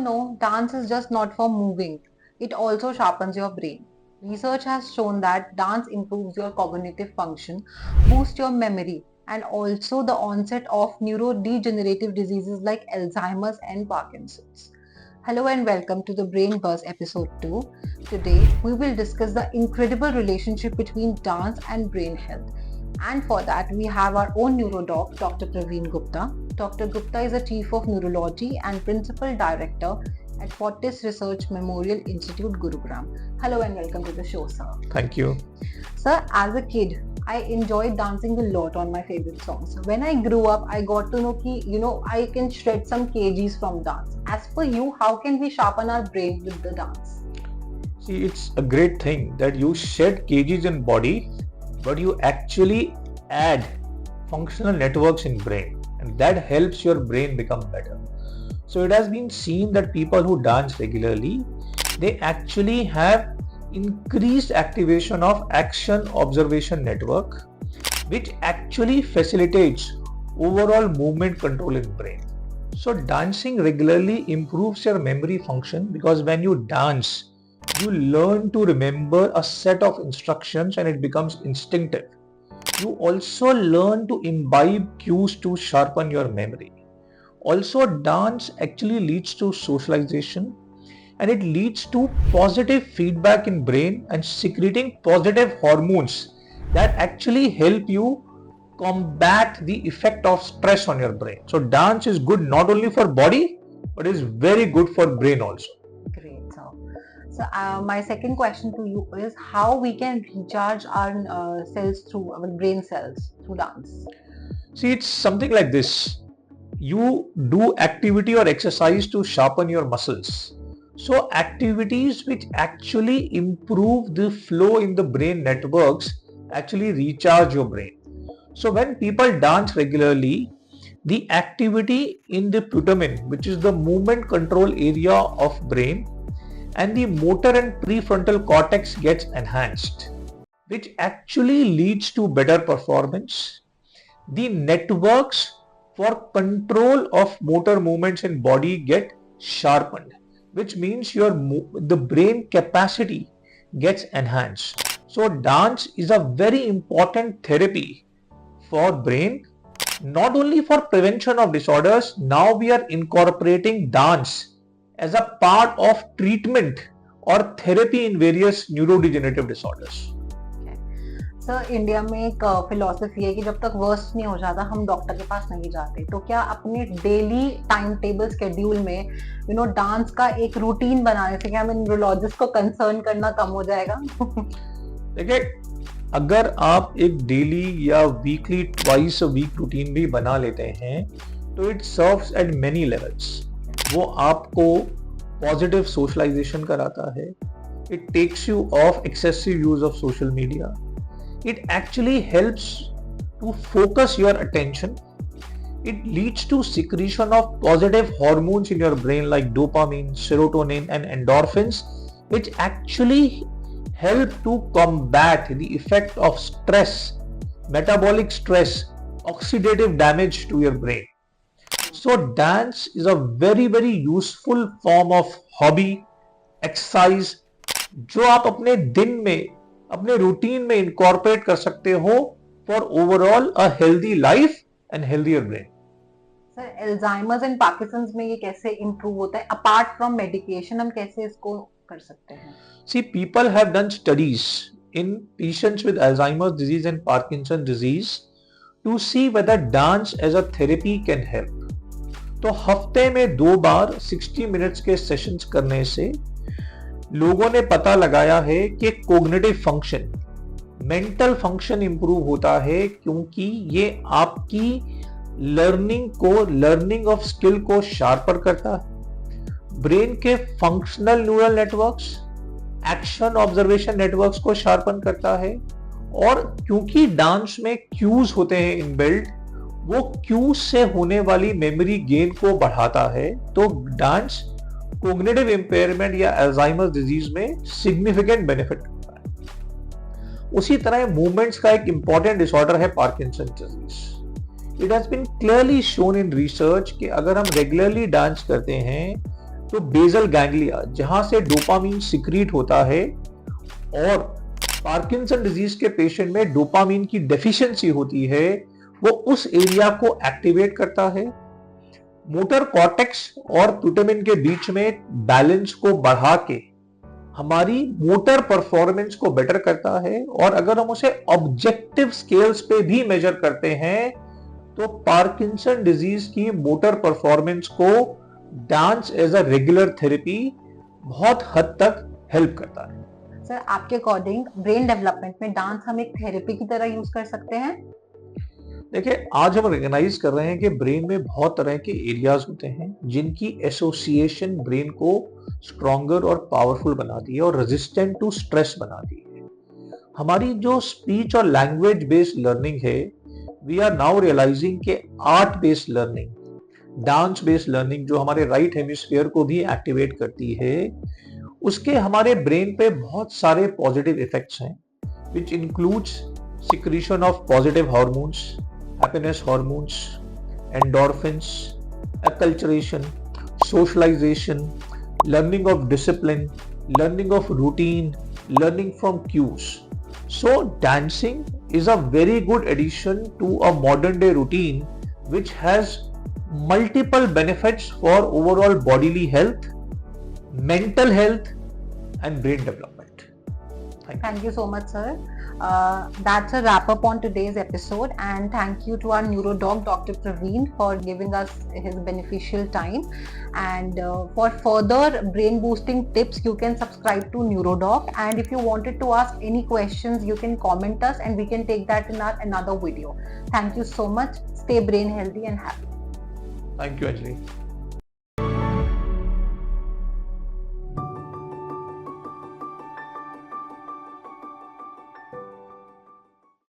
know, dance is just not for moving, it also sharpens your brain. Research has shown that dance improves your cognitive function, boosts your memory, and also the onset of neurodegenerative diseases like Alzheimer's and Parkinson's. Hello and welcome to the Brain Buzz episode 2. Today we will discuss the incredible relationship between dance and brain health. And for that, we have our own neurodoc, Dr. Praveen Gupta. Dr. Gupta is a Chief of Neurology and Principal Director at Fortis Research Memorial Institute, Gurugram. Hello and welcome to the show, sir. Thank you. Sir, as a kid, I enjoyed dancing a lot on my favorite songs. When I grew up, I got to know that, I can shred some kgs from dance. As per you, how can we sharpen our brain with the dance? See, it's a great thing that you shed kgs in body, but you actually add functional networks in brain, and that helps your brain become better. So it has been seen that people who dance regularly, they actually have increased activation of action observation network, which actually facilitates overall movement control in brain. So dancing regularly improves your memory function, because when you dance, you learn to remember a set of instructions and it becomes instinctive. You also learn to imbibe cues to sharpen your memory. Also, dance actually leads to socialization, and it leads to positive feedback in brain and secreting positive hormones that actually help you combat the effect of stress on your brain. So dance is good not only for body, but is very good for brain also. Great, sir. So my second question to you is how we can recharge our cells through our brain cells through dance. See, it's something like this. You do activity or exercise to sharpen your muscles. So activities which actually improve the flow in the brain networks actually recharge your brain. So when people dance regularly, the activity in the putamen, which is the movement control area of brain, and the motor and prefrontal cortex gets enhanced, which actually leads to better performance. The networks for control of motor movements in body get sharpened, which means the brain capacity gets enhanced. So dance is a very important therapy for brain, not only for prevention of disorders. Now we are incorporating dance as a part of treatment or therapy in various neurodegenerative disorders. Sir India में एक philosophy है कि जब तक worst नहीं हो जाता हम डॉक्टर के पास नहीं जाते, तो क्या अपने डेली टाइम टेबल स्केड्यूल में डांस का एक रूटीन बनाने से क्या हमें न्यूरोलॉजिस्ट को कंसर्न करना कम हो जाएगा? देखिए, अगर आप एक डेली या weekly twice a week routine भी बना लेते हैं तो it serves at many levels. वो आपको पॉजिटिव सोशलाइजेशन कराता है. It takes you off excessive use of social media. It actually helps to focus your attention. It leads to secretion of positive hormones in your brain like dopamine, serotonin and endorphins, which actually help to combat the effect of stress, metabolic stress, oxidative damage to your brain. So dance is a very very useful form of hobby, exercise, जो आप अपने दिन में अपने routine में incorporate कर सकते हो for overall a healthy life and healthier brain. Sir Alzheimer's and Parkinson's में ये कैसे इंप्रूव होता है? अपार्ट फ्रॉम मेडिकेशन हम कैसे इसको कर सकते हैं? See, people have done studies in patients with Alzheimer's disease and Parkinson disease to see whether dance as a therapy can help. तो हफ्ते में 2 बार 60 मिनट्स के सेशंस करने से लोगों ने पता लगाया है कि cognitive function, mental function improve होता है, क्योंकि ये आपकी लर्निंग ऑफ स्किल को शार्पर करता है. ब्रेन के functional neural networks, action observation networks को शार्पन करता है. और क्योंकि डांस में क्यूज होते हैं इनबिल्ट, वो क्यूज से होने वाली मेमोरी गेन को बढ़ाता है. तो डांस कोग्निटिव इंपेयरमेंट या अल्जाइमर्स डिजीज में सिग्निफिकेंट बेनिफिट करता है. उसी तरह मूवमेंट्स का एक इंपॉर्टेंट डिसऑर्डर है Parkinson disease. It has been clearly shown in research कि अगर हम रेगुलरली डांस करते हैं तो बेसल गैंग्लिया जहां से डोपामीन सिक्रीट होता है, और पार्किंसन डिजीज के पेशेंट में डोपामीन की डेफिशिएंसी होती है, वो उस एरिया को एक्टिवेट करता है। मोटर कॉर्टेक्स और प्यूटामिन के बीच में बैलेंस को बढ़ा के हमारी मोटर परफॉर्मेंस को बेटर करता है। और अगर हम उसे ऑब्जेक्टिव स्केल्स पे भी मेजर करते हैं तो पार्किंसन डिजीज की मोटर परफॉर्मेंस को dance as a regular therapy बहुत हद तक हेल्प करता है। सर, आपके अकॉर्डिंग ब्रेन डेवलपमेंट में डांस हम एक थेरेपी की तरह यूज कर सकते हैं? देखिए, आज हम रिकॉग्नाइज कर रहे हैं कि ब्रेन में बहुत तरह के एरियाज होते हैं जिनकी एसोसिएशन ब्रेन को स्ट्रॉन्गर और पावरफुल बनाती है और रेजिस्टेंट टू स्ट्रेस बनाती है। हमारी जो स्पीच और लैंग्वेज बेस्ड लर्निंग है, वी आर नाउ रियलाइजिंग के art based learning, dance based learning जो हमारे राइट हेमिस्फीयर को भी एक्टिवेट करती है, उसके हमारे ब्रेन पे बहुत सारे पॉजिटिव इफेक्ट्स हैं, which includes secretion of positive hormones, happiness hormones, endorphins, acculturation, socialization, learning of discipline, learning of routine, learning from cues. So dancing is a very good addition to a modern day routine which has multiple benefits for overall bodily health, mental health and brain development. Thank you so much, sir. That's a wrap up on today's episode, and thank you to our neurodoc Dr. Praveen for giving us his beneficial time. And for further brain boosting tips, you can subscribe to Neurodoc, and if you wanted to ask any questions, you can comment us and we can take that in our another video. Thank you so much. Stay brain healthy and happy. Thank you, Anjali.